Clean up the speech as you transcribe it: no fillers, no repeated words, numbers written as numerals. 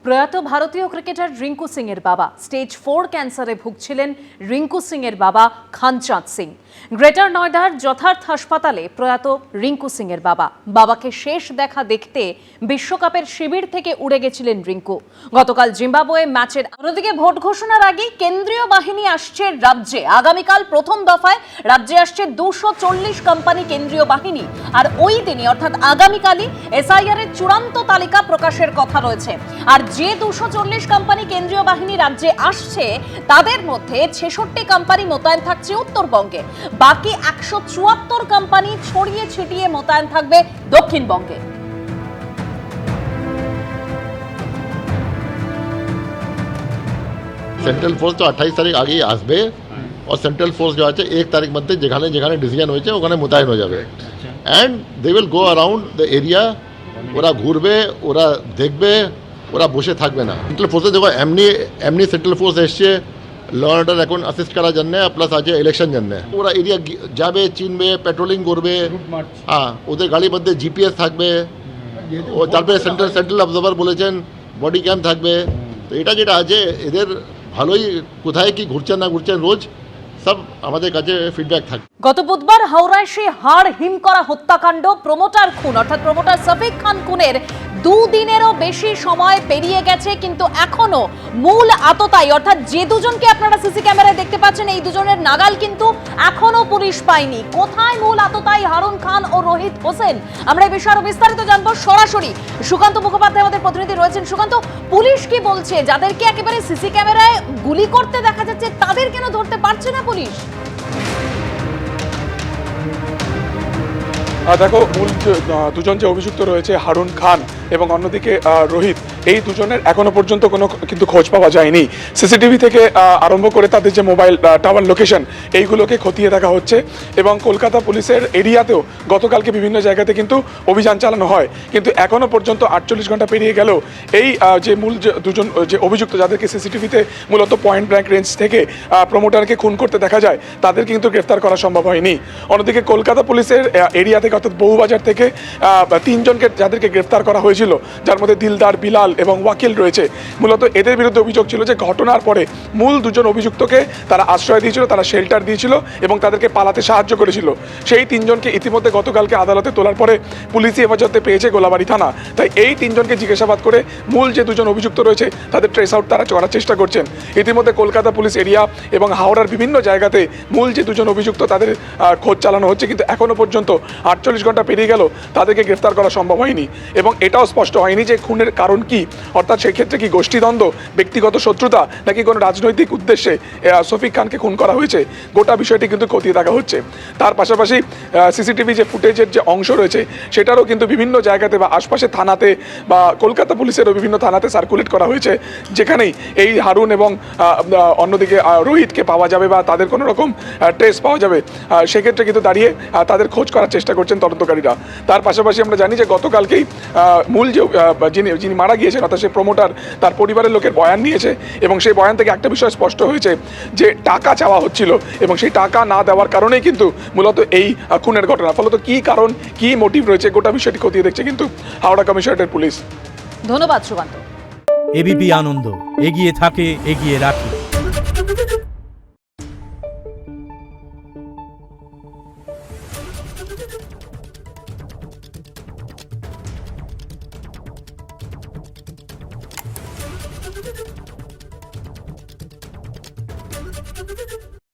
প্রয়াত ভারতীয় ক্রিকেটার রিঙ্কু সিং এর বাবা স্টেজ 4 ক্যান্সারে ভুগছিলেন। রিঙ্কু সিং এর বাবা খানচাঁদ সিং গ্রেটার নয়ডার যথার্থ হাসপাতালে প্রয়াত রিঙ্কু সিং এর বাবাকে শেষ দেখা দেখতে বিশ্বকাপের শিবির থেকে উড়ে গেছিলেন রিঙ্কু। গতকাল জিম্বাবুয়ে ম্যাচের অন্যদিকে ভোট ঘোষণার আগে কেন্দ্রীয় বাহিনী আসছে রাজ্যে। আগামীকাল প্রথম দফায় রাজ্যে আসছে 240 কোম্পানি কেন্দ্রীয় বাহিনী। আর ওই দিনই অর্থাৎ আগামীকালই এসআইআর এর চূড়ান্ত তালিকা প্রকাশের কথা রয়েছে। আর যে 240 কোম্পানি কেন্দ্রীয় বাহিনী রাজ্যে আসছে তাদের মধ্যে 66 কোম্পানি মোতায়েন থাকছে উত্তরবঙ্গে, বাকি 174 কোম্পানি ছড়িয়ে ছিটিয়ে মোতায়েন থাকবে দক্ষিণবঙ্গে। সেন্ট্রাল ফোর্স তো 28 তারিখ আগেই আসবে और सेंट्रल फोर्स जो আছে 1 তারিখ মধ্যে যেখানে যেখানে ডিসিশন হয়েছে ওখানে মোতায়েন হয়ে যাবে and they will go around the area. ওরা ঘুরবে, ওরা দেখবে, ওরা বসে থাকবে না। সেন্ট্রাল ফোর্সে দেখো এমনি সেন্ট্রাল ফোর্স এসছে ল অর্ডার এখন অ্যাসিস্ট করার জন্য, প্লাস আছে ইলেকশন জন্য। ওরা এরিয়া যাবে, চিনবে, পেট্রোলিং করবে। হ্যাঁ, ওদের গাড়ির মধ্যে জিপিএস থাকবে। ও তারপরে সেন্ট্রাল অবজার্ভার বলেছেন বডি ক্যাম থাকবে। তো এটা যেটা আছে এদের ভালোই কোথায় কি ঘুরছেন না ঘুরছেন রোজ সব আমাদের কাছে ফিডব্যাক থাকে। গত বুধবার হাওড়ায় সেই হাড় হিম করা হত্যাকাণ্ড, প্রমোটার খুন অর্থাৎ প্রমোটার সফিক খান খুনের 2 দিনেরও বেশি সময় পেরিয়ে গেছে, কিন্তু এখনো মূল আততায়ী অর্থাৎ যে দুজনকে আপনারা সিসি ক্যামেরায় দেখতে পাচ্ছেন এই দুজনের নাগাল কিন্তু এখনো পুলিশ পায়নি। কোথায় মূল আততায়ী হারুন খান ও রোহিত হোসেন? আমরা এই বিষয়ে আরো বিস্তারিত জানবো। সরাসরি সুকান্ত মুখোপাধ্যায় আমাদের প্রতিনিধি রয়েছেন। সুকান্ত, পুলিশ কি বলছে? যাদেরকে একেবারে সিসি ক্যামেরায় গুলি করতে দেখা যাচ্ছে তাদের কেন ধরতে পারছে না পুলিশ? দেখো, মূল দুজন যে অভিযুক্ত রয়েছে হারুন খান এবং অন্যদিকে রোহিত, এই দুজনের এখনো পর্যন্ত কোনো কিন্তু খোঁজ পাওয়া যায়নি। সিসিটিভি থেকে আরম্ভ করে তাদের যে মোবাইল টাওয়ার লোকেশন এইগুলোকে খতিয়ে দেখা হচ্ছে এবং কলকাতা পুলিশের এরিয়াতেও গতকালকে বিভিন্ন জায়গাতে কিন্তু অভিযান চালানো হয়, কিন্তু এখনো পর্যন্ত 48 ঘন্টা পেরিয়ে গেলেও এই যে মূল দুজন যে অভিযুক্ত যাদেরকে সিসিটিভিতে মূলত পয়েন্ট ব্ল্যাঙ্ক রেঞ্জ থেকে প্রমোটারকে খুন করতে দেখা যায় তাদের কিন্তু গ্রেফতার করা সম্ভব হয়নি। অন্যদিকে কলকাতা পুলিশের এরিয়া থেকে অর্থাৎ বহুবাজার থেকে 3 জনকে যাদেরকে গ্রেফতার করা হয়েছিল, যার মধ্যে দিলদার, বিলাল এবং ওয়াকিল রয়েছে, মূলত এদের বিরুদ্ধে অভিযোগ ছিল যে ঘটনার পরে মূল দুজন অভিযুক্তকে তারা আশ্রয় দিয়েছিল, তারা শেল্টার দিয়েছিল এবং তাদেরকে পালাতে সাহায্য করেছিল। সেই 3 জনকে ইতিমধ্যে গতকালকে আদালতে তোলার পরে পুলিশি হেফাজতে পেয়েছে গোলাবাড়ি থানা। তাই এই 3 জনকে জিজ্ঞাসাবাদ করে মূল যে 2জন অভিযুক্ত রয়েছে তাদের ট্রেস আউট তারা করার চেষ্টা করছেন। ইতিমধ্যে কলকাতা পুলিশ এরিয়া এবং হাওড়ার বিভিন্ন জায়গাতে মূল যে 2জন অভিযুক্ত তাদের খোঁজ চালানো হচ্ছে, কিন্তু এখনো পর্যন্ত 48 ঘন্টা পেরিয়ে গেল তাদেরকে গ্রেফতার করা সম্ভব হয়নি এবং এটাও স্পষ্ট হয়নি যে খুনের কারণ কি, অর্থাৎ সেই ক্ষেত্রে কি গোষ্ঠীদ্বন্দ্ব, ব্যক্তিগত শত্রুতা, নাকি কোনো রাজনৈতিক উদ্দেশ্যে শফিক খানকে খুন করা হয়েছে। গোটা বিষয়টি কিন্তু খতিয়ে দেখা হচ্ছে। তার পাশাপাশি সিসিটিভি যে ফুটেজের যে অংশ রয়েছে সেটারও কিন্তু বিভিন্ন জায়গাতে বা আশপাশের থানাতে বা কলকাতা পুলিশেরও বিভিন্ন থানাতে সার্কুলেট করা হয়েছে, যেখানেই এই হারুন এবং অন্যদিকে রোহিতকে পাওয়া যাবে বা তাদের কোনো রকম ট্রেস পাওয়া যাবে, সেক্ষেত্রে কিন্তু দাঁড়িয়ে তাদের খোঁজ করার চেষ্টা করছেন তদন্তকারীরা। তার পাশাপাশি আমরা জানি যে গতকালকেই মূল যে যিনি মারা গিয়েছেন অর্থাৎ সে প্রমোটার, তার পরিবারের লোকের বয়ান নিয়েছে এবং সেই বয়ান থেকে একটা বিষয় স্পষ্ট হয়েছে যে টাকা চাওয়া হচ্ছিল এবং সেই টাকা না দেওয়ার কারণেই কিন্তু মূলত এই খুনের ঘটনা। ফলত কি কারণ, কি মোটিভ রয়েছে, গোটা বিষয়টি খতিয়ে দেখছে কিন্তু হাওড়া কমিশনারেটের পুলিশ। ধন্যবাদ সুকান্ত। এবিপি আনন্দ এগিয়ে থাকে, এগিয়ে রাখে।